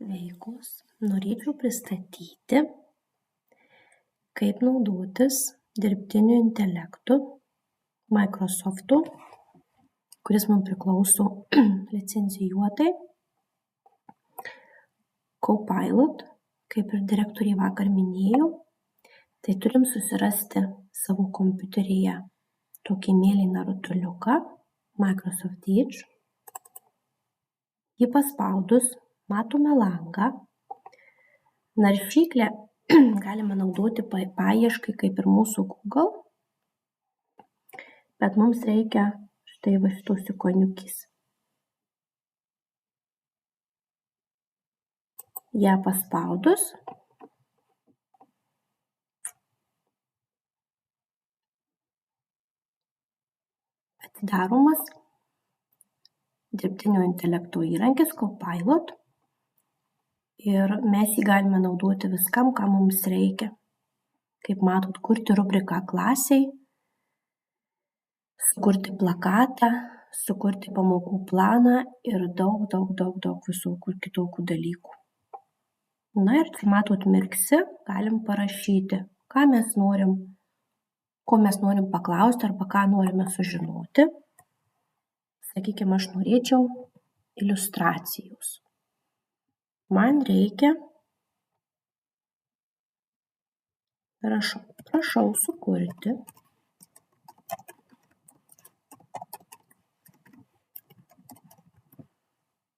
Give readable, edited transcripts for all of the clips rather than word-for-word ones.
Sveikos. Norėčiau pristatyti, kaip naudotis dirbtiniu intelektu Microsoft'o, kuris mums priklauso licencijuotai, Copilot, kaip ir direktoriai vakar minėjau, tai turim susirasti savo kompiuteryje tokį mėlyną rutuliuką Microsoft Edge. Jį paspaudus matome langą. Naršyklę galime naudoti paieškai kaip ir mūsų Google, bet mums reikia štai va šitos ikoniukės. Ją paspaudus atidaromas dirbtinio intelekto įrankis Copilot ir mes jį galime naudoti viskam, ką mums reikia. Kaip matot, kurti rubriką klasiai, sukurti plakatą, sukurti pamokų planą ir daug visokių kitokių dalykų. Na ir čia matot mirksi, galim parašyti, ko mes norim paklausti arba ką norime sužinoti. Sakykime, aš norėčiau iliustracijos. Man reikia, prašau sukurti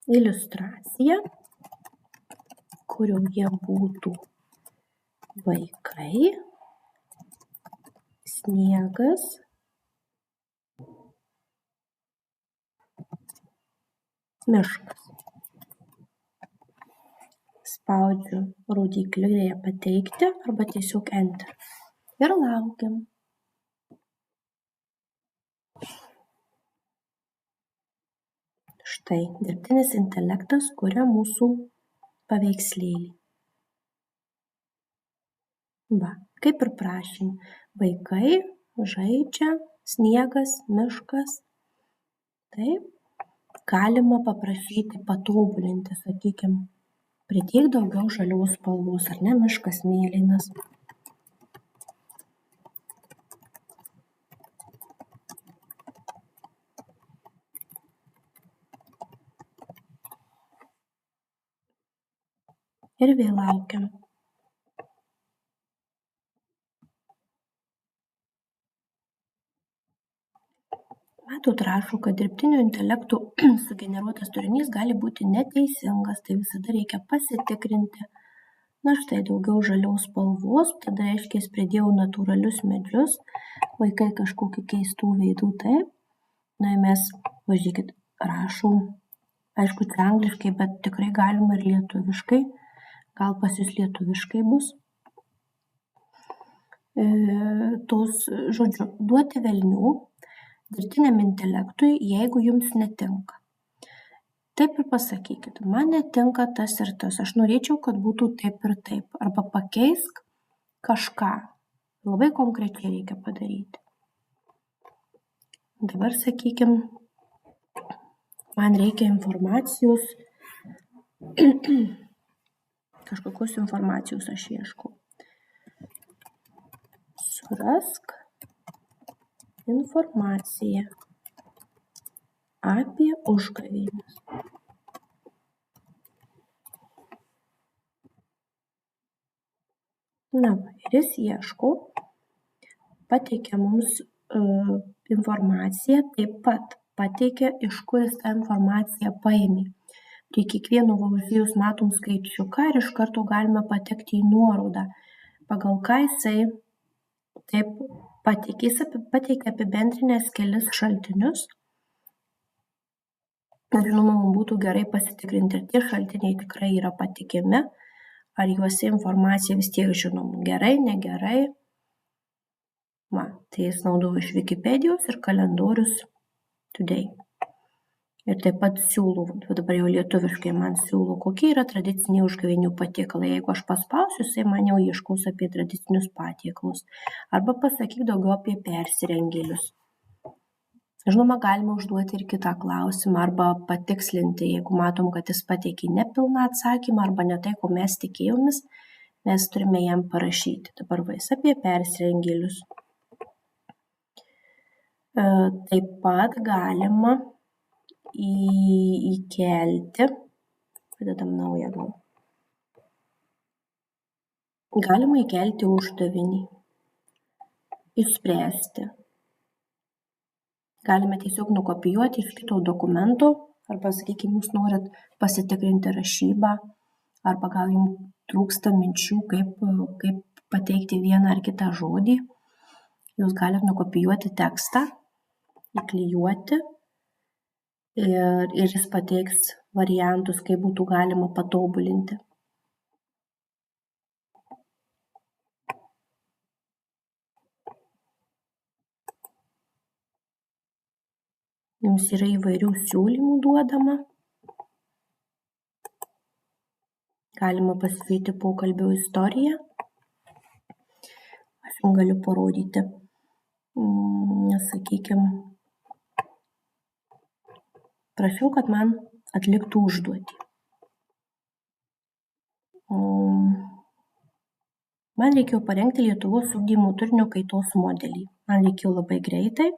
iliustraciją, kurioje būtų vaikai, sniegas, miškas. Spaudžiu rodyklėje pateikti arba tiesiog Enter. Ir laukiam. Štai, dirbtinis intelektas kuria mūsų paveikslėlį. Va, kaip ir prašym, vaikai žaidžia, sniegas, miškas. Taip, galima paprašyti patobulinti, sakykime, pridėk daugiau žalios spalvos, ar ne, miškas mėlynas. Ir vėl laukiam. Matot, rašo, kad dirbtinio intelekto sugeneruotas turinys gali būti neteisingas, tai visada reikia pasitikrinti. Na štai, daugiau žalios spalvos, tada reiškia, pridėjau natūralius medžius, vaikai kažkokių keistų veidų, taip. Na ir mes, važiuokit, rašom, aišku, čia angliškai, bet tikrai galima ir lietuviškai. Gal pas jūs lietuviškai bus. Žodžiu, duoti velnių dirbtiniam intelektui, jeigu jums netinka. Taip ir pasakykit, man netinka tas ir tas, aš norėčiau, kad būtų taip ir taip, arba pakeisk kažką. Labai konkrečiai reikia padaryti. Dabar, sakykim, man reikia informacijos, kažkokios informacijos aš ieškau. Surask informaciją apie užgavėnes. Na, ir jis ieško, pateikia mums informaciją, taip pat pateikia, iš kur jis tą informaciją paėmė. Prie kiekvieno uždėjus matom skaičiuką ir iš karto galime patekti į nuorodą, pagal ką jisai taip pateikia apibendrinęs kelis šaltinius. Žinoma, mums būtų gerai pasitikrinti, ar tie šaltiniai tikrai yra patikimi, ar juose informacija vis tiek žinom, gerai, negerai. Va, tai jis naudoja iš Wikipedijos ir kalendorius Today. Ir taip pat siūlau, dabar jau lietuviškai man siūlo, kokie yra tradiciniai užgavėnių patiekalai. Jeigu aš paspausiu, jisai man jau ieškos apie tradicinius patiekalus. Arba pasakyk daugiau apie persirengėlius. Žinoma, galime užduoti ir kitą klausimą arba patikslinti, jeigu matom, kad jis pateikė nepilną atsakymą arba ne tai, ko mes tikėjomės, mes turime jam parašyti. Dabar vais apie persirengėlius. Taip pat galima įkelti, padedam naują gal. Galima įkelti uždavinį, išspręsti. Galime tiesiog nukopijuoti iš kito dokumento, arba, sakykime, jūs norit pasitikrinti rašybą, arba gal jums trūksta minčių, kaip pateikti vieną ar kitą žodį. Jūs galite nukopijuoti tekstą, įklijuoti ir jis pateiks variantus, kaip būtų galima patobulinti. Jums yra įvairių siūlymų duodama. Galima pasižiūrėti pokalbio istoriją. Aš jums galiu parodyti, sakykime, prašiau, kad man atliktų užduotį. Man reikėjo parengti Lietuvos ugdymo turinio kaitos modelį. Man reikėjo labai greitai.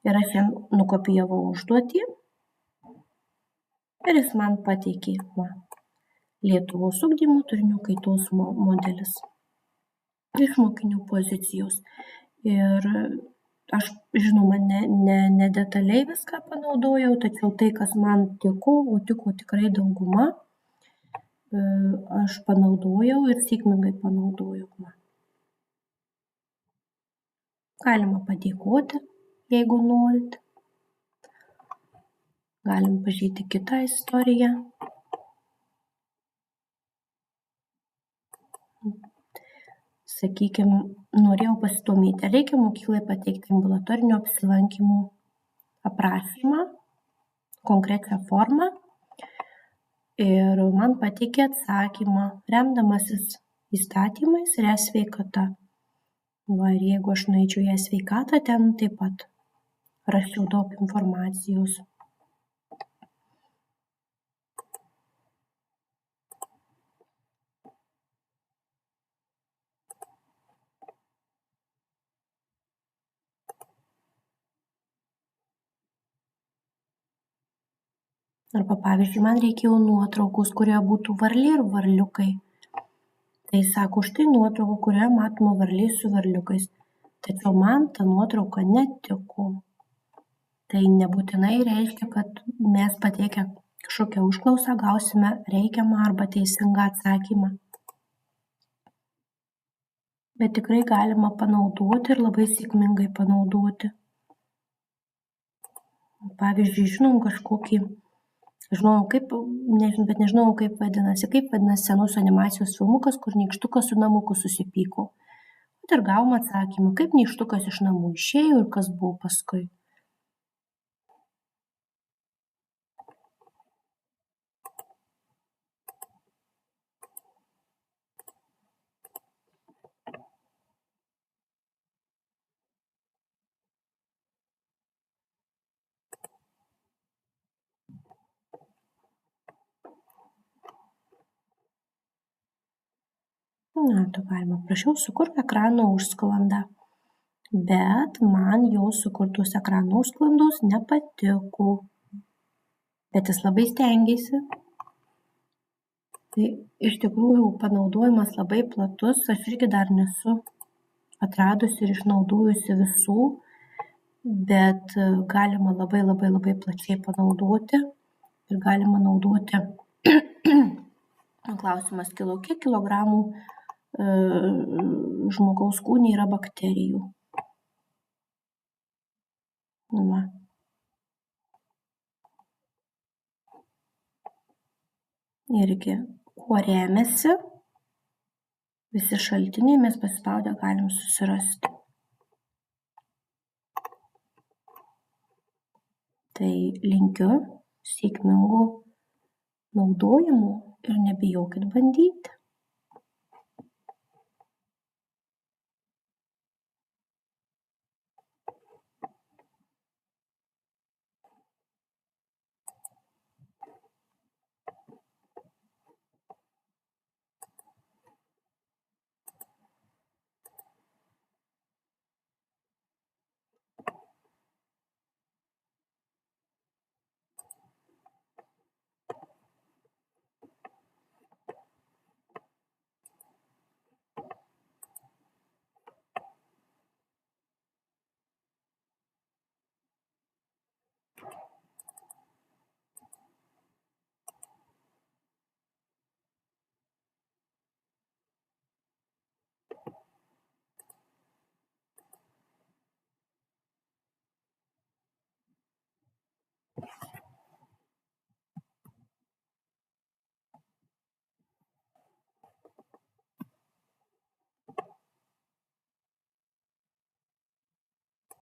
Ir aš jam nukopijavau užduotį ir jis man pateikė Lietuvos ugdymo turinio kaitos modelis iš mokinių pozicijos. Ir aš, žinoma, ne detaliai viską panaudojau, tačiau tai, kas man tiko, o tiko tikrai dauguma, aš panaudojau ir sėkmingai panaudojau. Galima padėkoti, jeigu norit. Galim pažiūrėti kitą istoriją. Sakykime, norėjau pasidomėti, reikia mokyklai pateikti ambulatorinio apsilankymų aprašymą, konkrečią formą. Ir man pateikė atsakymą, remdamasis įstatymais ir e-sveikata. Ir jeigu aš nueičiau į e-sveikatą, ten taip pat rašiau daug informacijos. Arba, pavyzdžiui, man reikėjo nuotraukos, kurioje būtų varlė ir varliukai. Tai sako, štai nuotrauka, kurioje matoma varlė su varliukais. Tačiau man ta nuotrauka netiko. Tai nebūtinai reiškia, kad mes pateikę kažkokią užklausą gausime reikiamą arba teisingą atsakymą. Bet tikrai galima panaudoti ir labai sėkmingai panaudoti. Pavyzdžiui, žinom kažkokį, nežinau kaip vadinasi senus animacijos filmukas, kur nykštukas su namuku susipyko. Ir gavom atsakymą, kaip nykštukas iš namų išėjo ir kas buvo paskui. Tu galima, prašiau, sukurk ekrano užsklandą. Bet man jo sukurtos ekrano užsklandos nepatiko. Bet jis labai stengiasi. Tai iš tikrųjų panaudojimas labai platus. Aš irgi dar nesu atradusi ir išnaudojusi visų. Bet galima labai plačiai panaudoti. Ir galima naudoti. Klausimas kilo, kiek kilogramų žmogaus kūne yra bakterijų. Irgi, kuo remiasi visi šaltiniai, mes pasispaudę galim susirasti. Tai linkiu sėkmingų naudojimų ir nebijokit bandyti.